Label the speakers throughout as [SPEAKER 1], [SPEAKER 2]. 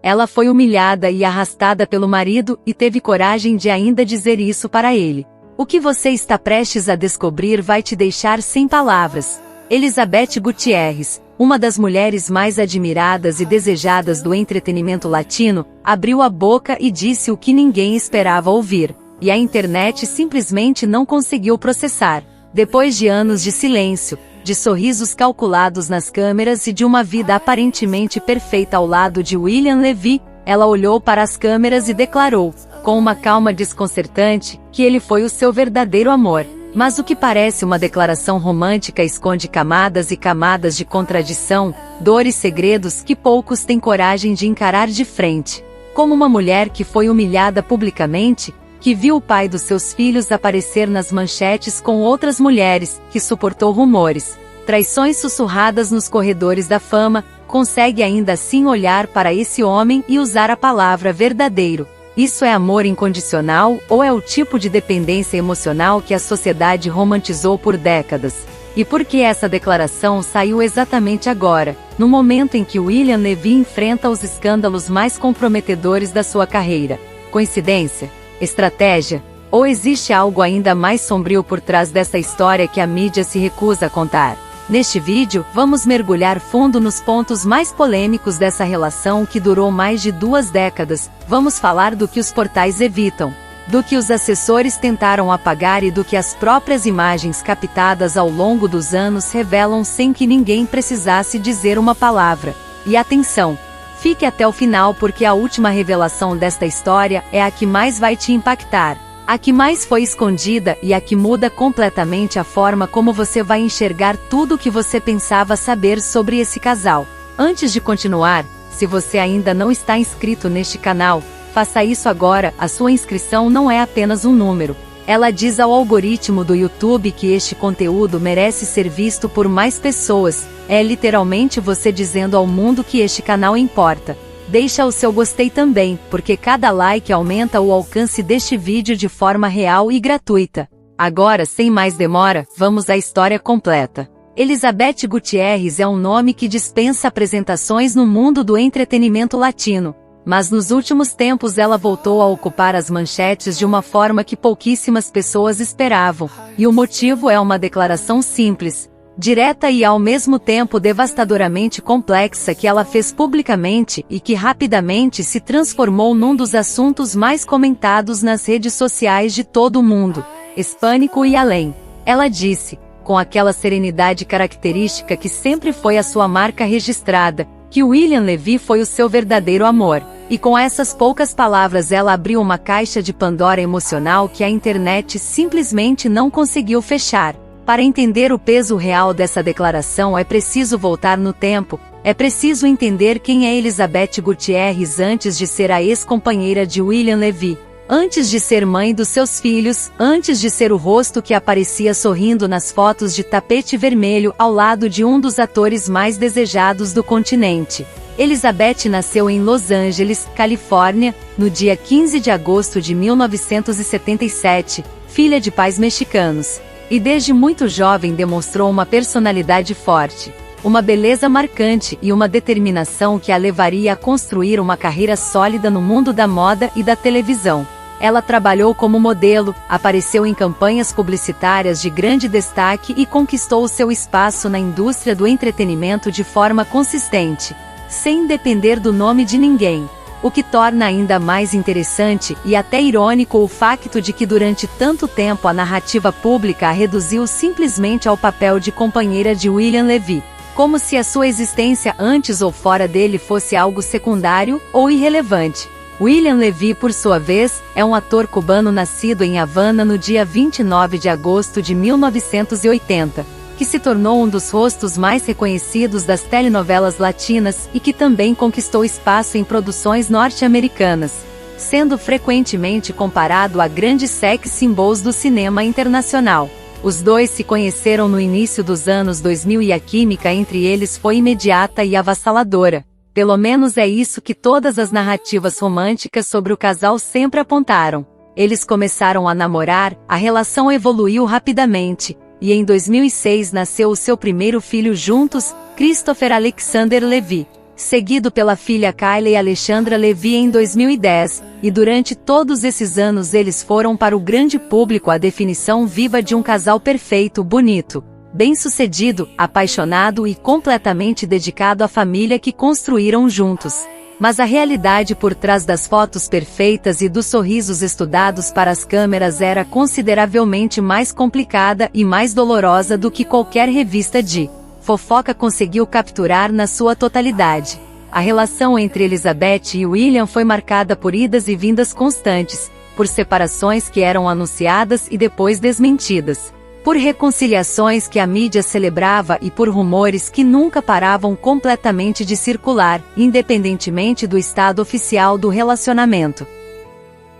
[SPEAKER 1] Ela foi humilhada e arrastada pelo marido e teve coragem de ainda dizer isso para ele. O que você está prestes a descobrir vai te deixar sem palavras. Elizabeth Gutierrez, uma das mulheres mais admiradas e desejadas do entretenimento latino, abriu a boca e disse o que ninguém esperava ouvir, e a internet simplesmente não conseguiu processar. Depois de anos de silêncio, de sorrisos calculados nas câmeras e de uma vida aparentemente perfeita ao lado de William Levy, ela olhou para as câmeras e declarou, com uma calma desconcertante, que ele foi o seu verdadeiro amor. Mas o que parece uma declaração romântica esconde camadas e camadas de contradição, dor e segredos que poucos têm coragem de encarar de frente. Como uma mulher que foi humilhada publicamente, que viu o pai dos seus filhos aparecer nas manchetes com outras mulheres, que suportou rumores, traições sussurradas nos corredores da fama, consegue ainda assim olhar para esse homem e usar a palavra verdadeiro. Isso é amor incondicional ou é o tipo de dependência emocional que a sociedade romantizou por décadas? E por que essa declaração saiu exatamente agora, no momento em que William Levy enfrenta os escândalos mais comprometedores da sua carreira? Coincidência? Estratégia? Ou existe algo ainda mais sombrio por trás dessa história que a mídia se recusa a contar? Neste vídeo, vamos mergulhar fundo nos pontos mais polêmicos dessa relação que durou mais de 2 décadas. Vamos falar do que os portais evitam, do que os assessores tentaram apagar e do que as próprias imagens captadas ao longo dos anos revelam sem que ninguém precisasse dizer uma palavra. E atenção! Fique até o final porque a última revelação desta história é a que mais vai te impactar, a que mais foi escondida e a que muda completamente a forma como você vai enxergar tudo o que você pensava saber sobre esse casal. Antes de continuar, se você ainda não está inscrito neste canal, faça isso agora. A sua inscrição não é apenas um número. Ela diz ao algoritmo do YouTube que este conteúdo merece ser visto por mais pessoas. É literalmente você dizendo ao mundo que este canal importa. Deixa o seu gostei também, porque cada like aumenta o alcance deste vídeo de forma real e gratuita. Agora, sem mais demora, vamos à história completa. Elizabeth Gutierrez é um nome que dispensa apresentações no mundo do entretenimento latino. Mas nos últimos tempos ela voltou a ocupar as manchetes de uma forma que pouquíssimas pessoas esperavam, e o motivo é uma declaração simples, direta e ao mesmo tempo devastadoramente complexa que ela fez publicamente e que rapidamente se transformou num dos assuntos mais comentados nas redes sociais de todo o mundo, hispânico e além. Ela disse, com aquela serenidade característica que sempre foi a sua marca registrada, que William Levy foi o seu verdadeiro amor. E com essas poucas palavras ela abriu uma caixa de Pandora emocional que a internet simplesmente não conseguiu fechar. Para entender o peso real dessa declaração é preciso voltar no tempo, é preciso entender quem é Elizabeth Gutierrez antes de ser a ex-companheira de William Levy, antes de ser mãe dos seus filhos, antes de ser o rosto que aparecia sorrindo nas fotos de tapete vermelho ao lado de um dos atores mais desejados do continente. Elizabeth nasceu em Los Angeles, Califórnia, no dia 15 de agosto de 1977, filha de pais mexicanos. E desde muito jovem demonstrou uma personalidade forte, uma beleza marcante e uma determinação que a levaria a construir uma carreira sólida no mundo da moda e da televisão. Ela trabalhou como modelo, apareceu em campanhas publicitárias de grande destaque e conquistou seu espaço na indústria do entretenimento de forma consistente, sem depender do nome de ninguém. O que torna ainda mais interessante e até irônico o facto de que durante tanto tempo a narrativa pública a reduziu simplesmente ao papel de companheira de William Levy, como se a sua existência antes ou fora dele fosse algo secundário ou irrelevante. William Levy, por sua vez, é um ator cubano nascido em Havana no dia 29 de agosto de 1980. Que se tornou um dos rostos mais reconhecidos das telenovelas latinas e que também conquistou espaço em produções norte-americanas, sendo frequentemente comparado a grandes sex symbols do cinema internacional. Os dois se conheceram no início dos anos 2000 e a química entre eles foi imediata e avassaladora. Pelo menos é isso que todas as narrativas românticas sobre o casal sempre apontaram. Eles começaram a namorar, a relação evoluiu rapidamente, e em 2006 nasceu o seu primeiro filho juntos, Christopher Alexander Levy. seguido pela filha Kylie Alexandra Levy em 2010, e durante todos esses anos eles foram para o grande público a definição viva de um casal perfeito, bonito, bem-sucedido, apaixonado e completamente dedicado à família que construíram juntos. Mas a realidade por trás das fotos perfeitas e dos sorrisos estudados para as câmeras era consideravelmente mais complicada e mais dolorosa do que qualquer revista de fofoca conseguiu capturar na sua totalidade. A relação entre Elizabeth e William foi marcada por idas e vindas constantes, por separações que eram anunciadas e depois desmentidas, por reconciliações que a mídia celebrava e por rumores que nunca paravam completamente de circular, independentemente do estado oficial do relacionamento.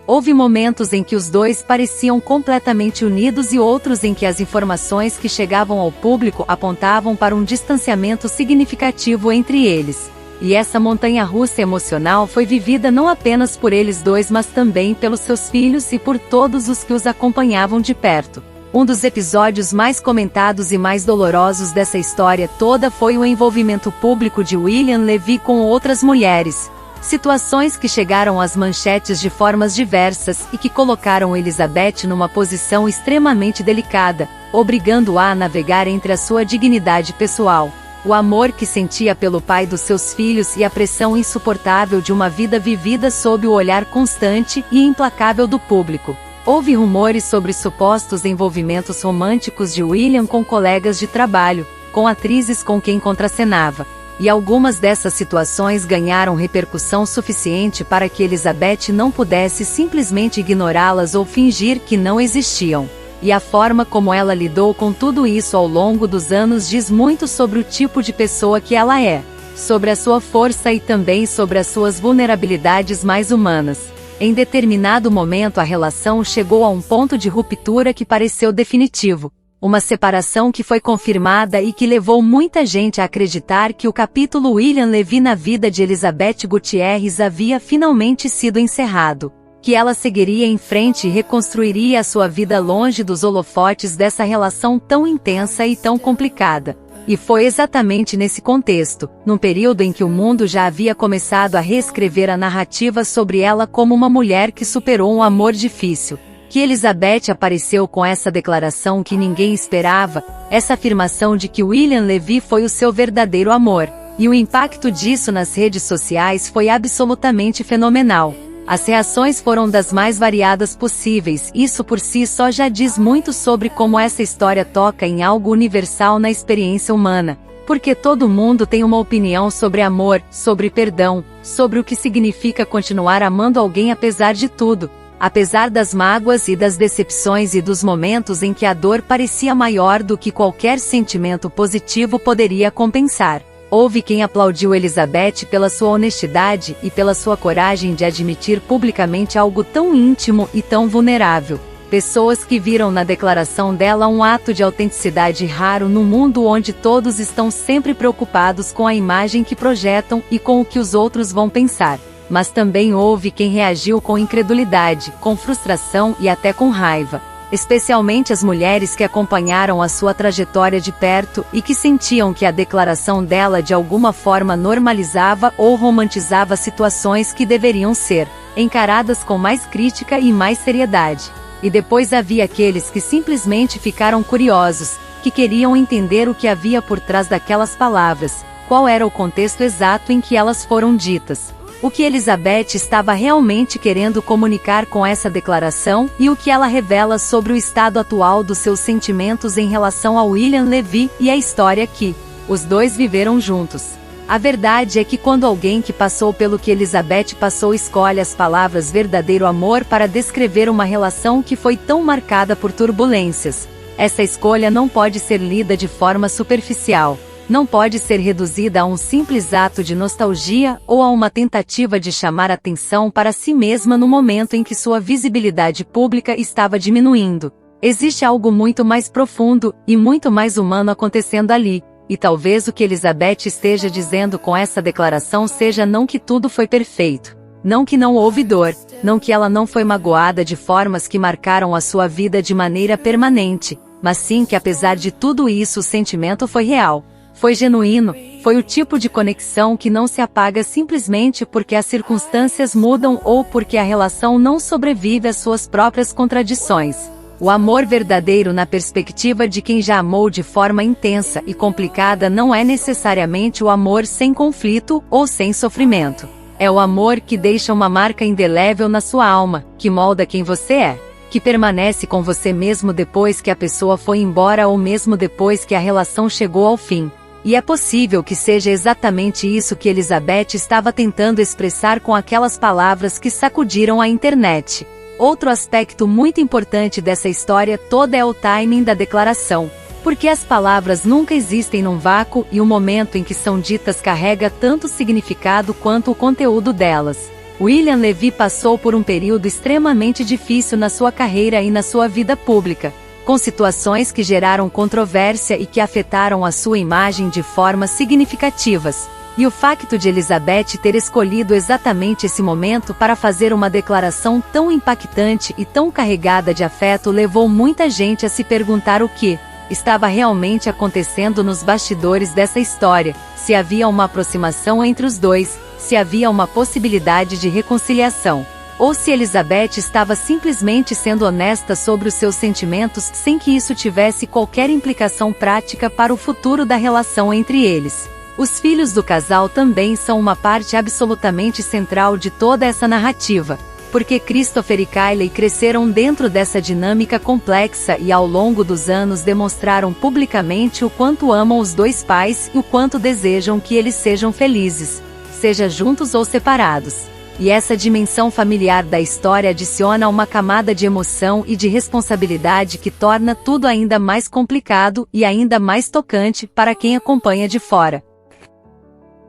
[SPEAKER 1] Houve momentos em que os dois pareciam completamente unidos e outros em que as informações que chegavam ao público apontavam para um distanciamento significativo entre eles. E essa montanha-russa emocional foi vivida não apenas por eles dois, mas também pelos seus filhos e por todos os que os acompanhavam de perto. Um dos episódios mais comentados e mais dolorosos dessa história toda foi o envolvimento público de William Levy com outras mulheres. Situações que chegaram às manchetes de formas diversas e que colocaram Elizabeth numa posição extremamente delicada, obrigando-a a navegar entre a sua dignidade pessoal, o amor que sentia pelo pai dos seus filhos e a pressão insuportável de uma vida vivida sob o olhar constante e implacável do público. Houve rumores sobre supostos envolvimentos românticos de William com colegas de trabalho, com atrizes com quem contracenava, e algumas dessas situações ganharam repercussão suficiente para que Elizabeth não pudesse simplesmente ignorá-las ou fingir que não existiam. E a forma como ela lidou com tudo isso ao longo dos anos diz muito sobre o tipo de pessoa que ela é, sobre a sua força e também sobre as suas vulnerabilidades mais humanas. Em determinado momento a relação chegou a um ponto de ruptura que pareceu definitivo, uma separação que foi confirmada e que levou muita gente a acreditar que o capítulo William Levy na vida de Elizabeth Gutierrez havia finalmente sido encerrado, que ela seguiria em frente e reconstruiria a sua vida longe dos holofotes dessa relação tão intensa e tão complicada. E foi exatamente nesse contexto, num período em que o mundo já havia começado a reescrever a narrativa sobre ela como uma mulher que superou um amor difícil, que Elizabeth apareceu com essa declaração que ninguém esperava, essa afirmação de que William Levy foi o seu verdadeiro amor, e o impacto disso nas redes sociais foi absolutamente fenomenal. As reações foram das mais variadas possíveis, isso por si só já diz muito sobre como essa história toca em algo universal na experiência humana, porque todo mundo tem uma opinião sobre amor, sobre perdão, sobre o que significa continuar amando alguém apesar de tudo, apesar das mágoas e das decepções e dos momentos em que a dor parecia maior do que qualquer sentimento positivo poderia compensar. Houve quem aplaudiu Elizabeth pela sua honestidade e pela sua coragem de admitir publicamente algo tão íntimo e tão vulnerável. Pessoas que viram na declaração dela um ato de autenticidade raro num mundo onde todos estão sempre preocupados com a imagem que projetam e com o que os outros vão pensar. Mas também houve quem reagiu com incredulidade, com frustração e até com raiva. Especialmente as mulheres que acompanharam a sua trajetória de perto e que sentiam que a declaração dela de alguma forma normalizava ou romantizava situações que deveriam ser encaradas com mais crítica e mais seriedade. E depois havia aqueles que simplesmente ficaram curiosos, que queriam entender o que havia por trás daquelas palavras, qual era o contexto exato em que elas foram ditas. O que Elizabeth estava realmente querendo comunicar com essa declaração e o que ela revela sobre o estado atual dos seus sentimentos em relação a William Levy e a história que os dois viveram juntos. A verdade é que quando alguém que passou pelo que Elizabeth passou escolhe as palavras verdadeiro amor para descrever uma relação que foi tão marcada por turbulências, essa escolha não pode ser lida de forma superficial. Não pode ser reduzida a um simples ato de nostalgia ou a uma tentativa de chamar atenção para si mesma no momento em que sua visibilidade pública estava diminuindo. Existe algo muito mais profundo e muito mais humano acontecendo ali, e talvez o que Elizabeth esteja dizendo com essa declaração seja não que tudo foi perfeito, não que não houve dor, não que ela não foi magoada de formas que marcaram a sua vida de maneira permanente, mas sim que apesar de tudo isso o sentimento foi real. Foi genuíno, foi o tipo de conexão que não se apaga simplesmente porque as circunstâncias mudam ou porque a relação não sobrevive às suas próprias contradições. O amor verdadeiro na perspectiva de quem já amou de forma intensa e complicada não é necessariamente o amor sem conflito ou sem sofrimento. É o amor que deixa uma marca indelével na sua alma, que molda quem você é, que permanece com você mesmo depois que a pessoa foi embora ou mesmo depois que a relação chegou ao fim. E é possível que seja exatamente isso que Elizabeth estava tentando expressar com aquelas palavras que sacudiram a internet. Outro aspecto muito importante dessa história toda é o timing da declaração, porque as palavras nunca existem num vácuo e o momento em que são ditas carrega tanto significado quanto o conteúdo delas. William Levy passou por um período extremamente difícil na sua carreira e na sua vida pública, com situações que geraram controvérsia e que afetaram a sua imagem de formas significativas. E o facto de Elizabeth ter escolhido exatamente esse momento para fazer uma declaração tão impactante e tão carregada de afeto levou muita gente a se perguntar o que estava realmente acontecendo nos bastidores dessa história, se havia uma aproximação entre os dois, se havia uma possibilidade de reconciliação, ou se Elizabeth estava simplesmente sendo honesta sobre os seus sentimentos sem que isso tivesse qualquer implicação prática para o futuro da relação entre eles. Os filhos do casal também são uma parte absolutamente central de toda essa narrativa, porque Christopher e Kylie cresceram dentro dessa dinâmica complexa e ao longo dos anos demonstraram publicamente o quanto amam os dois pais e o quanto desejam que eles sejam felizes, seja juntos ou separados. E essa dimensão familiar da história adiciona uma camada de emoção e de responsabilidade que torna tudo ainda mais complicado e ainda mais tocante para quem acompanha de fora.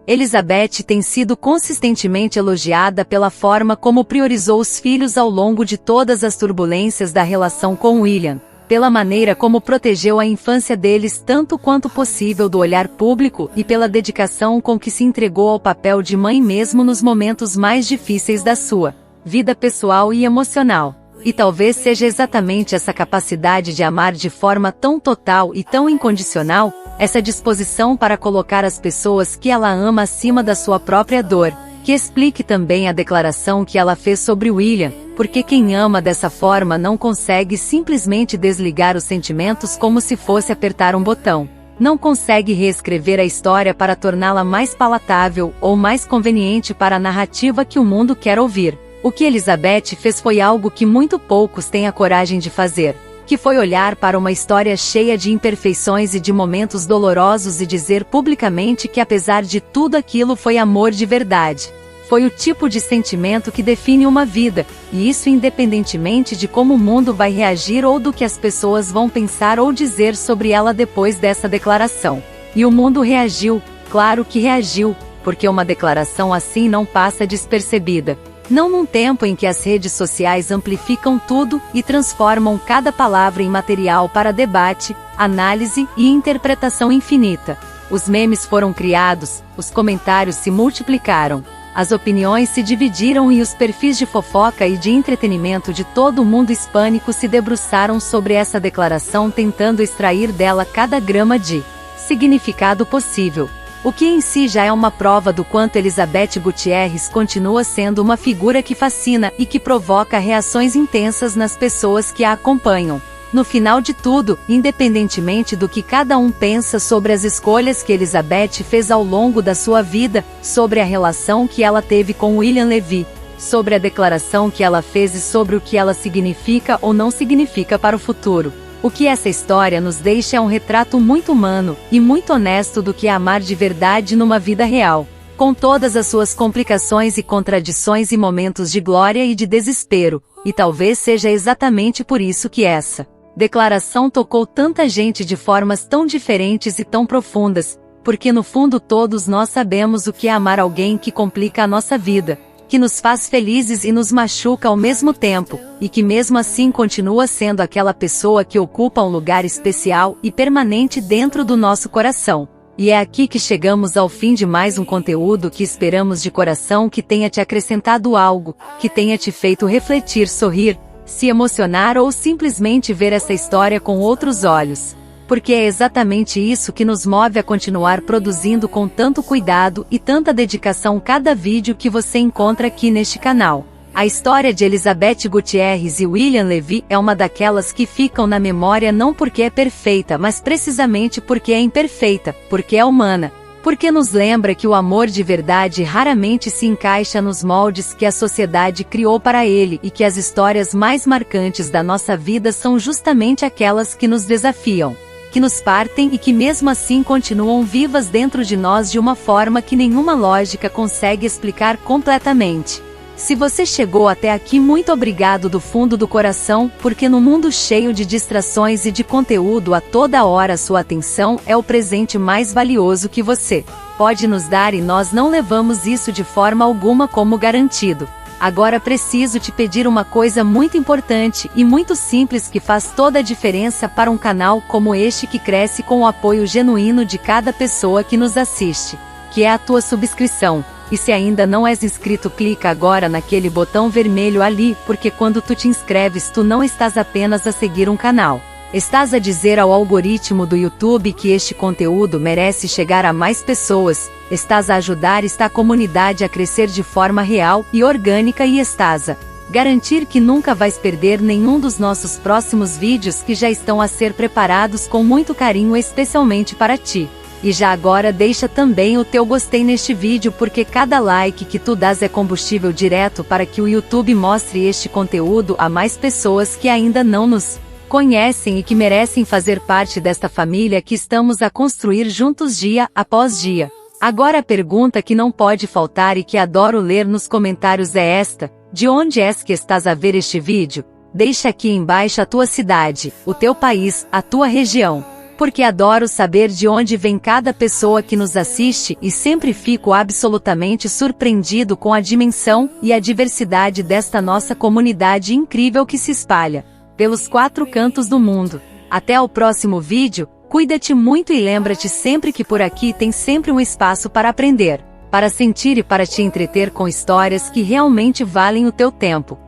[SPEAKER 1] Elizabeth tem sido consistentemente elogiada pela forma como priorizou os filhos ao longo de todas as turbulências da relação com William, pela maneira como protegeu a infância deles tanto quanto possível do olhar público e pela dedicação com que se entregou ao papel de mãe mesmo nos momentos mais difíceis da sua vida pessoal e emocional. E talvez seja exatamente essa capacidade de amar de forma tão total e tão incondicional, essa disposição para colocar as pessoas que ela ama acima da sua própria dor, que explique também a declaração que ela fez sobre William, porque quem ama dessa forma não consegue simplesmente desligar os sentimentos como se fosse apertar um botão. Não consegue reescrever a história para torná-la mais palatável ou mais conveniente para a narrativa que o mundo quer ouvir. O que Elizabeth fez foi algo que muito poucos têm a coragem de fazer, que foi olhar para uma história cheia de imperfeições e de momentos dolorosos e dizer publicamente que apesar de tudo aquilo foi amor de verdade. Foi o tipo de sentimento que define uma vida, e isso independentemente de como o mundo vai reagir ou do que as pessoas vão pensar ou dizer sobre ela depois dessa declaração. E o mundo reagiu, claro que reagiu, porque uma declaração assim não passa despercebida. Não num tempo em que as redes sociais amplificam tudo e transformam cada palavra em material para debate, análise e interpretação infinita. Os memes foram criados, os comentários se multiplicaram, as opiniões se dividiram e os perfis de fofoca e de entretenimento de todo o mundo hispânico se debruçaram sobre essa declaração tentando extrair dela cada grama de significado possível. O que em si já é uma prova do quanto Elizabeth Gutierrez continua sendo uma figura que fascina e que provoca reações intensas nas pessoas que a acompanham. No final de tudo, independentemente do que cada um pensa sobre as escolhas que Elizabeth fez ao longo da sua vida, sobre a relação que ela teve com William Levy, sobre a declaração que ela fez e sobre o que ela significa ou não significa para o futuro. O que essa história nos deixa é um retrato muito humano e muito honesto do que é amar de verdade numa vida real, com todas as suas complicações e contradições e momentos de glória e de desespero, e talvez seja exatamente por isso que essa declaração tocou tanta gente de formas tão diferentes e tão profundas, porque no fundo todos nós sabemos o que é amar alguém que complica a nossa vida, que nos faz felizes e nos machuca ao mesmo tempo, e que mesmo assim continua sendo aquela pessoa que ocupa um lugar especial e permanente dentro do nosso coração. E é aqui que chegamos ao fim de mais um conteúdo que esperamos de coração que tenha te acrescentado algo, que tenha te feito refletir, sorrir, se emocionar ou simplesmente ver essa história com outros olhos. porque é exatamente isso que nos move a continuar produzindo com tanto cuidado e tanta dedicação cada vídeo que você encontra aqui neste canal. A história de Elizabeth Gutierrez e William Levy é uma daquelas que ficam na memória não porque é perfeita, mas precisamente porque é imperfeita, porque é humana. Porque nos lembra que o amor de verdade raramente se encaixa nos moldes que a sociedade criou para ele e que as histórias mais marcantes da nossa vida são justamente aquelas que nos desafiam, que nos partem e que mesmo assim continuam vivas dentro de nós de uma forma que nenhuma lógica consegue explicar completamente. Se você chegou até aqui, muito obrigado do fundo do coração, porque no mundo cheio de distrações e de conteúdo a toda hora sua atenção é o presente mais valioso que você pode nos dar e nós não levamos isso de forma alguma como garantido. Agora preciso te pedir uma coisa muito importante e muito simples que faz toda a diferença para um canal como este que cresce com o apoio genuíno de cada pessoa que nos assiste, que é a tua subscrição. E se ainda não és inscrito, clica agora naquele botão vermelho ali, porque quando tu te inscreves tu não estás apenas a seguir um canal. Estás a dizer ao algoritmo do YouTube que este conteúdo merece chegar a mais pessoas, estás a ajudar esta comunidade a crescer de forma real e orgânica e estás a garantir que nunca vais perder nenhum dos nossos próximos vídeos que já estão a ser preparados com muito carinho especialmente para ti. E já agora deixa também o teu gostei neste vídeo, porque cada like que tu dás é combustível direto para que o YouTube mostre este conteúdo a mais pessoas que ainda não nos conhecem e que merecem fazer parte desta família que estamos a construir juntos dia após dia. Agora a pergunta que não pode faltar e que adoro ler nos comentários é esta: de onde és que estás a ver este vídeo? Deixa aqui embaixo a tua cidade, o teu país, a tua região. Porque adoro saber de onde vem cada pessoa que nos assiste e sempre fico absolutamente surpreendido com a dimensão e a diversidade desta nossa comunidade incrível que se espalha pelos 4 cantos do mundo. Até o próximo vídeo, cuida-te muito e lembra-te sempre que por aqui tem sempre um espaço para aprender, para sentir e para te entreter com histórias que realmente valem o teu tempo.